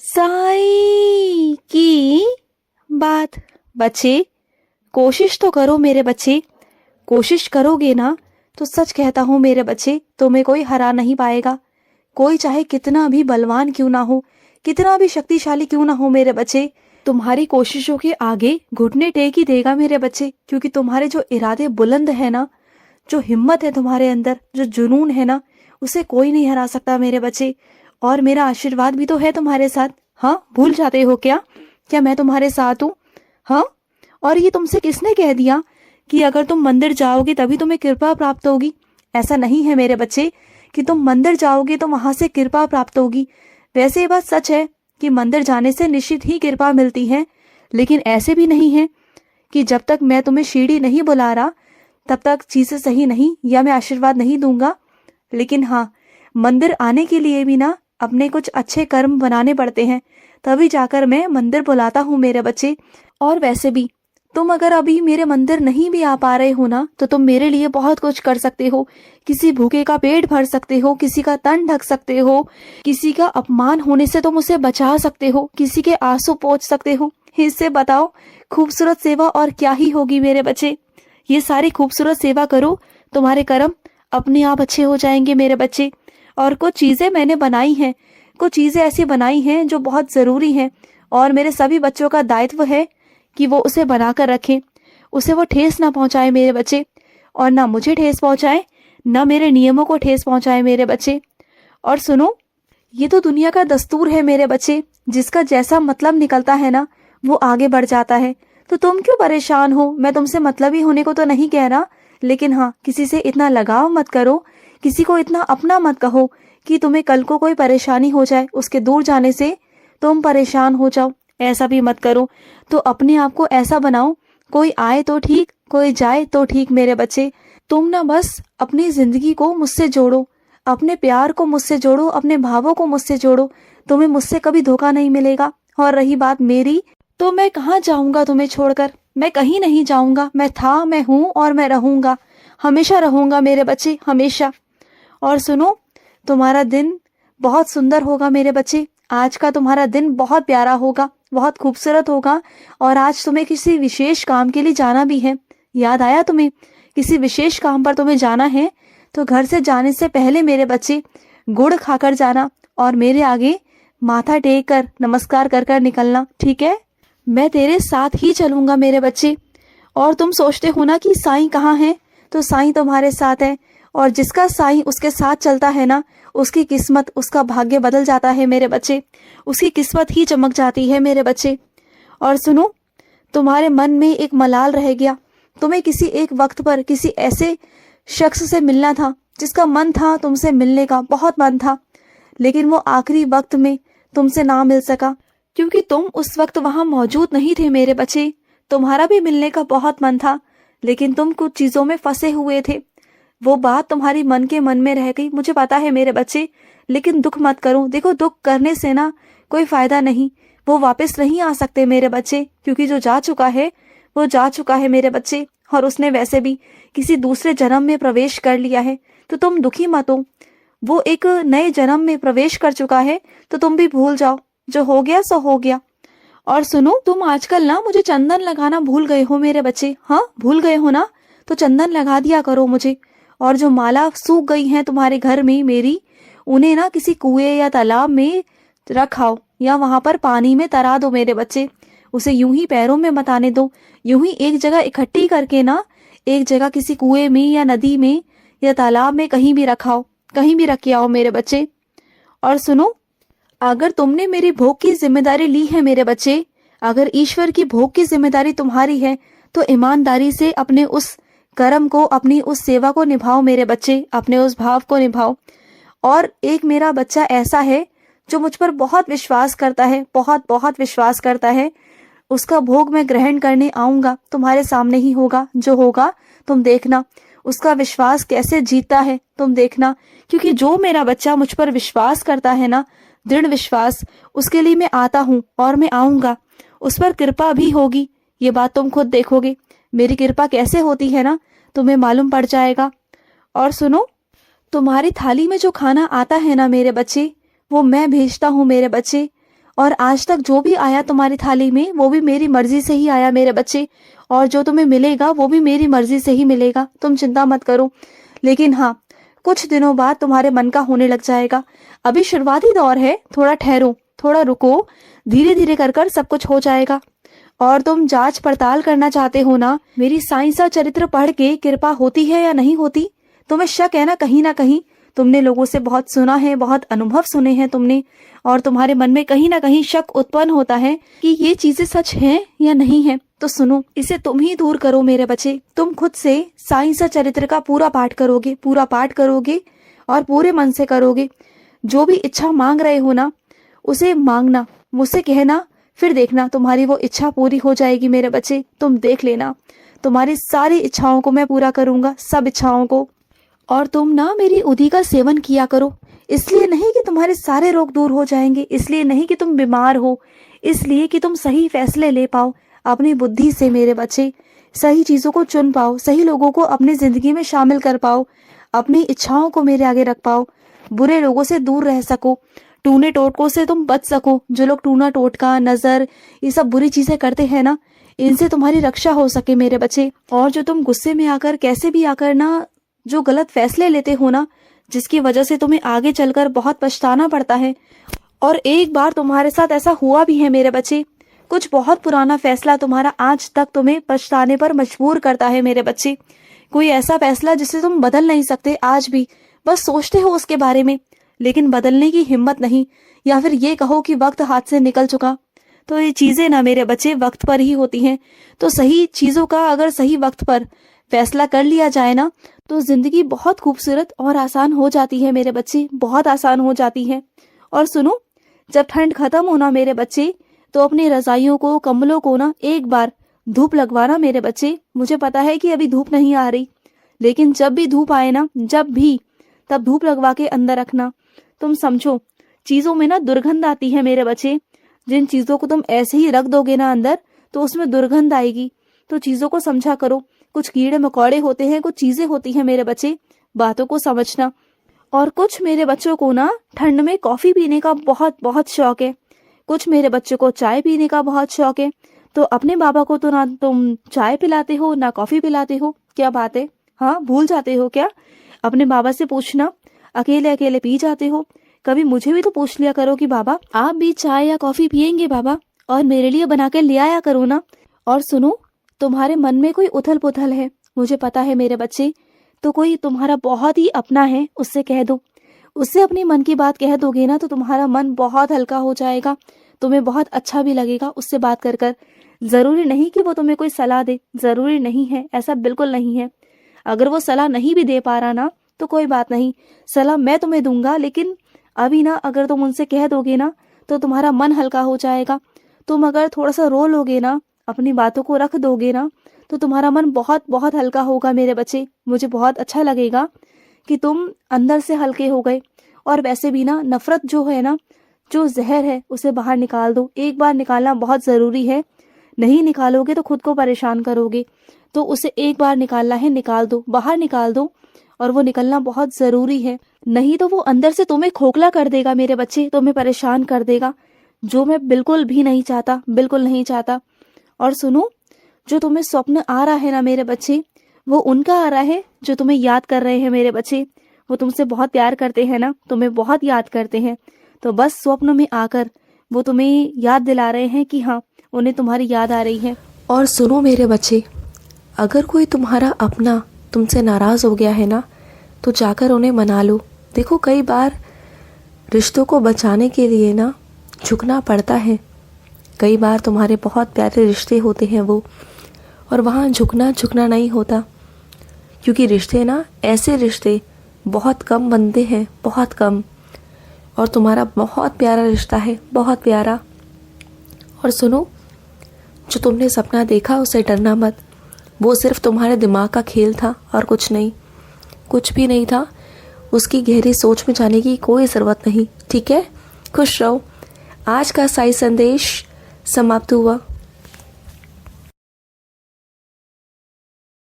साईं की बात। बच्चे, कोशिश तो करो मेरे बच्चे, कोशिश करोगे ना तो सच कहता हूँ मेरे बच्चे, तुम्हें कोई हरा नहीं पाएगा। कोई चाहे कितना भी बलवान क्यों ना हो, कितना भी शक्तिशाली क्यों ना हो मेरे बच्चे, तुम्हारी कोशिशों के आगे घुटने टेक ही देगा मेरे बच्चे। क्योंकि तुम्हारे जो इरादे बुलंद है ना, जो हिम्मत है तुम्हारे अंदर, जो जुनून है ना, उसे कोई नहीं हरा सकता मेरे बच्चे। और मेरा आशीर्वाद भी तो है तुम्हारे साथ। हाँ, भूल जाते हो क्या? क्या मैं तुम्हारे साथ हूँ? हाँ, और ये तुमसे किसने कह दिया कि अगर तुम मंदिर जाओगे तभी तुम्हें कृपा प्राप्त होगी? ऐसा नहीं है मेरे बच्चे कि तुम मंदिर जाओगे तो वहां से कृपा प्राप्त होगी। वैसे ये बात सच है कि मंदिर जाने से निश्चित ही कृपा मिलती है, लेकिन ऐसे भी नहीं है कि जब तक मैं तुम्हें सीढ़ी नहीं बुला रहा तब तक चीजें सही नहीं, या मैं आशीर्वाद नहीं दूंगा। लेकिन हाँ, मंदिर आने के लिए भी ना अपने कुछ अच्छे कर्म बनाने पड़ते हैं, तभी जाकर मैं मंदिर बुलाता हूँ मेरे बच्चे। और वैसे भी तुम अगर अभी मेरे मंदिर नहीं भी आ पा रहे हो ना, तो तुम मेरे लिए बहुत कुछ कर सकते हो। किसी भूखे का पेट भर सकते हो, किसी का तन ढक सकते हो, किसी का अपमान होने से तुम उसे बचा सकते हो, किसी के आंसू पोंछ सकते हो। इससे बताओ खूबसूरत सेवा और क्या ही होगी मेरे बच्चे। ये सारी खूबसूरत सेवा करो, तुम्हारे कर्म अपने आप अच्छे हो जाएंगे मेरे बच्चे। और कुछ चीजें मैंने बनाई हैं, कुछ चीजें ऐसी बनाई हैं जो बहुत जरूरी हैं, और मेरे सभी बच्चों का दायित्व है कि वो उसे बनाकर रखें, उसे वो ठेस ना पहुंचाए मेरे बच्चे, और ना मुझे ठेस पहुंचाए, ना मेरे नियमों को ठेस पहुंचाए मेरे बच्चे। और सुनो, ये तो दुनिया का दस्तूर है मेरे बच्चे, जिसका जैसा मतलब निकलता है ना वो आगे बढ़ जाता है। तो तुम क्यों परेशान हो? मैं तुमसे मतलबी होने को तो नहीं कह रहा, लेकिन हाँ, किसी से इतना लगाव मत करो, किसी को इतना अपना मत कहो कि तुम्हें कल को कोई परेशानी हो जाए, उसके दूर जाने से तुम परेशान हो जाओ। ऐसा भी मत करो। तो अपने आप को ऐसा बनाओ, कोई आए तो ठीक, कोई जाए तो ठीक मेरे बच्चे। तुम ना बस अपनी जिंदगी को मुझसे जोड़ो, अपने प्यार को मुझसे जोड़ो, अपने भावों को मुझसे जोड़ो, तुम्हें मुझसे कभी धोखा नहीं मिलेगा। और रही बात मेरी, तो मैं कहाँ जाऊंगा तुम्हें छोड़कर? मैं कहीं नहीं जाऊंगा। मैं था, मैं हूँ और मैं रहूंगा, हमेशा रहूंगा मेरे बच्चे, हमेशा। और सुनो, तुम्हारा दिन बहुत सुंदर होगा मेरे बच्चे। आज का तुम्हारा दिन बहुत प्यारा होगा, बहुत खूबसूरत होगा। और आज तुम्हें किसी विशेष काम के लिए जाना भी है। याद आया तुम्हें? किसी विशेष काम पर तुम्हें जाना है, तो घर से जाने से पहले मेरे बच्चे गुड़ खाकर जाना, और मेरे आगे माथा टेक कर नमस्कार कर कर निकलना, ठीक है? मैं तेरे साथ ही चलूंगा मेरे बच्चे। और तुम सोचते हो ना कि साईं कहाँ है, तो साईं तुम्हारे साथ है। और जिसका साईं उसके साथ चलता है ना, उसकी किस्मत, उसका भाग्य बदल जाता है मेरे बच्चे, उसकी किस्मत ही चमक जाती है मेरे बच्चे। और सुनो, तुम्हारे मन में एक मलाल रह गया, तुम्हें किसी एक वक्त पर किसी ऐसे शख्स से मिलना था जिसका मन था तुमसे मिलने का, बहुत मन था, लेकिन वो आखिरी वक्त में तुमसे ना मिल सका, क्योंकि तुम उस वक्त वहां मौजूद नहीं थे मेरे बच्चे। तुम्हारा भी मिलने का बहुत मन था, लेकिन तुम कुछ चीजों में फंसे हुए थे। वो बात तुम्हारी मन के मन में रह गई, मुझे पता है मेरे बच्चे, लेकिन दुख मत करो। देखो, दुख करने से ना कोई फायदा नहीं, वो वापस नहीं आ सकते मेरे बच्चे, क्योंकि जो जा चुका है वो जा चुका है मेरे बच्चे। और उसने वैसे भी किसी दूसरे जन्म में प्रवेश कर लिया है, तो तुम दुखी मत हो। वो एक नए जन्म में प्रवेश कर चुका है, तो तुम भी भूल जाओ, जो हो गया सो हो गया। और सुनो, तुम आजकल ना मुझे चंदन लगाना भूल गए हो मेरे बच्चे। हाँ, भूल गए हो ना, तो चंदन लगा दिया करो मुझे। और जो माला सूख गई है तुम्हारे घर में मेरी, उन्हें ना किसी कुएं या तालाब में रखाओ, या वहां पर पानी में तरा दो मेरे बच्चे। उसे यूं ही पैरों में मत आने दो, यूं ही एक जगह इकट्ठी करके ना, एक जगह किसी कुएं में या नदी में या तालाब में कहीं भी रखाओ, कहीं भी रख के आओ मेरे बच्चे। और सुनो, अगर तुमने मेरी भोग की जिम्मेदारी ली है मेरे बच्चे, अगर ईश्वर की भोग की जिम्मेदारी तुम्हारी है, तो ईमानदारी से अपने उस कर्म को, अपनी उस सेवा को निभाओ मेरे बच्चे, अपने उस भाव को निभाओ। और एक मेरा बच्चा ऐसा है जो मुझ पर बहुत विश्वास करता है, बहुत बहुत विश्वास करता है। उसका भोग मैं ग्रहण करने आऊंगा, तुम्हारे सामने ही होगा, जो होगा तुम देखना। उसका विश्वास कैसे जीतता है तुम देखना, क्योंकि जो मेरा बच्चा मुझ पर विश्वास करता है ना, दृढ़ विश्वास, उसके लिए मैं आता हूँ और मैं आऊंगा। उस पर कृपा भी होगी, ये बात तुम खुद देखोगे। मेरी कृपा कैसे होती है ना, तुम्हें मालूम पड़ जाएगा। और सुनो, तुम्हारी थाली में जो खाना आता है ना मेरे बच्चे, वो मैं भेजता हूँ मेरे बच्चे। और आज तक जो भी आया तुम्हारी थाली में वो भी मेरी मर्जी से ही आया मेरे बच्चे, और जो तुम्हें मिलेगा वो भी मेरी मर्जी से ही मिलेगा, तुम चिंता मत करो। लेकिन हाँ, कुछ दिनों बाद तुम्हारे मन का होने लग जाएगा। अभी शुरुआती दौर है, थोड़ा ठहरो, थोड़ा रुको, धीरे धीरे कर कर सब कुछ हो जाएगा। और तुम जांच पड़ताल करना चाहते हो ना, मेरी साइंस और चरित्र पढ़ के कृपा होती है या नहीं होती? तुम्हें शक है ना कहीं तुमने लोगों से बहुत सुना है, बहुत अनुभव सुने हैं तुमने, और तुम्हारे मन में कहीं ना कहीं शक उत्पन्न होता है कि ये चीजें सच हैं या नहीं है। तो सुनो, इसे तुम ही दूर करो मेरे बच्चे। तुम खुद से साइंस और चरित्र का पूरा पाठ करोगे और पूरे मन से करोगे। जो भी इच्छा मांग रहे हो ना, उसे मांगना, मुझसे कहना, फिर देखना तुम्हारी वो इच्छा पूरी हो जाएगी मेरे बच्चे। तुम देख लेना, तुम्हारी सारी इच्छाओं को मैं पूरा करूंगा, सब इच्छाओं को। और तुम ना मेरी उदी का सेवन किया करो, इसलिए नहीं कि तुम्हारे सारे रोग दूर हो जाएंगे, इसलिए नहीं कि तुम बीमार हो, इसलिए कि तुम सही फैसले ले पाओ अपनी बुद्धि से मेरे बच्चे, सही चीजों को चुन पाओ, सही लोगों को अपनी जिंदगी में शामिल कर पाओ, अपनी इच्छाओं को मेरे आगे रख पाओ, बुरे लोगों से दूर रह सको, टूने टोटकों से तुम बच सको। जो लोग टूना टोटका, नजर, ये सब बुरी चीजें करते हैं ना, इनसे तुम्हारी रक्षा हो सके मेरे बच्चे। और जो तुम गुस्से में आकर, कैसे भी आकर ना, जो गलत फैसले लेते हो ना, जिसकी वजह से तुम्हें आगे चलकर बहुत पछताना पड़ता है। और एक बार तुम्हारे साथ ऐसा हुआ भी है मेरे बच्चे, कुछ बहुत पुराना फैसला तुम्हारा आज तक तुम्हें पछताने पर मजबूर करता है मेरे बच्चे। कोई ऐसा फैसला जिसे तुम बदल नहीं सकते आज भी, बस सोचते हो उसके बारे में, लेकिन बदलने की हिम्मत नहीं, या फिर ये कहो कि वक्त हाथ से निकल चुका। तो ये चीजें ना मेरे बच्चे वक्त पर ही होती हैं। तो सही चीजों का अगर सही वक्त पर फैसला कर लिया जाए ना, तो जिंदगी बहुत खूबसूरत और आसान हो जाती है मेरे बच्चे, बहुत आसान हो जाती है। और सुनो, जब ठंड खत्म होना मेरे बच्चे, तो अपनी रजाइयों को, कंबलों को ना एक बार धूप लगवाना मेरे बच्चे। मुझे पता है कि अभी धूप नहीं आ रही, लेकिन जब भी धूप आए ना, जब भी, तब धूप लगवा के अंदर रखना। तुम समझो, चीजों में ना दुर्गंध आती है मेरे बच्चे। जिन चीजों को तुम ऐसे ही रख दोगे ना अंदर, तो उसमें दुर्गंध आएगी। तो चीजों को समझा करो, कुछ कीड़े मकोड़े होते हैं, कुछ चीजें होती हैं मेरे बच्चे, बातों को समझना। और कुछ मेरे बच्चों को ना ठंड में कॉफी पीने का बहुत बहुत शौक है, कुछ मेरे बच्चों को चाय पीने का बहुत शौक है। तो अपने बाबा को तो ना तुम चाय पिलाते हो ना कॉफी पिलाते हो, क्या बात है? हाँ, भूल जाते हो क्या? अपने बाबा से पूछना, अकेले अकेले पी जाते हो। कभी मुझे भी तो पूछ लिया करो कि बाबा आप भी चाय या कॉफी पियेंगे बाबा, और मेरे लिए बना के ले आया करो ना। और सुनो, तुम्हारे मन में कोई उथल पुथल है, मुझे पता है मेरे बच्चे, तो कोई तुम्हारा बहुत ही अपना है, उससे कह दो, उससे अपनी मन की बात कह दोगे ना, तो तुम्हारा मन बहुत हल्का हो जाएगा, तुम्हें बहुत अच्छा भी लगेगा उससे बात कर कर। जरूरी नहीं कि वो तुम्हें कोई सलाह दे, जरूरी नहीं है, ऐसा बिल्कुल नहीं है। अगर वो सलाह नहीं भी दे पा रहा ना, तो कोई बात नहीं, सलाह मैं तुम्हें दूंगा, लेकिन अभी ना अगर तुम उनसे कह दोगे ना, तो तुम्हारा मन हल्का हो जाएगा। तुम अगर थोड़ा सा रो लोगे ना, अपनी बातों को रख दोगे ना, तो तुम्हारा मन बहुत बहुत हल्का होगा मेरे बच्चे। मुझे बहुत अच्छा लगेगा कि तुम अंदर से हल्के हो गए। और वैसे भी ना, नफरत जो है ना, जो जहर है, उसे बाहर निकाल दो। एक बार निकालना बहुत जरूरी है, नहीं निकालोगे तो खुद को परेशान करोगे। तो उसे एक बार निकालना है, निकाल दो, बाहर निकाल दो, और वो निकलना बहुत जरूरी है। नहीं तो वो अंदर से तुम्हें खोखला कर देगा मेरे बच्चे, तुम्हें परेशान कर देगा, जो मैं बिल्कुल भी नहीं चाहता, बिल्कुल नहीं चाहता। और सुनो, जो तुम्हें स्वप्न आ रहा है ना मेरे बच्चे, वो उनका आ रहा है जो तुम्हें याद कर रहे हैं मेरे बच्चे। वो तुमसे बहुत प्यार करते हैं ना, तुम्हें बहुत याद करते हैं। तो बस स्वप्न में आकर वो तुम्हें याद दिला रहे हैं कि हाँ, उन्हें तुम्हारी याद आ रही है। और सुनो मेरे बच्चे, अगर कोई तुम्हारा अपना तुमसे नाराज़ हो गया है ना, तो जाकर उन्हें मना लो। देखो, कई बार रिश्तों को बचाने के लिए ना झुकना पड़ता है। कई बार तुम्हारे बहुत प्यारे रिश्ते होते हैं वो, और वहाँ झुकना नहीं होता, क्योंकि रिश्ते ना, ऐसे रिश्ते बहुत कम बनते हैं, बहुत कम। और तुम्हारा बहुत प्यारा रिश्ता है, बहुत प्यारा। और सुनो, जो तुमने सपना देखा उससे डरना मत, वो सिर्फ तुम्हारे दिमाग का खेल था और कुछ नहीं, कुछ भी नहीं था। उसकी गहरी सोच में जाने की कोई ज़रूरत नहीं, ठीक है? खुश रहो। आज का साई संदेश समाप्त हुआ।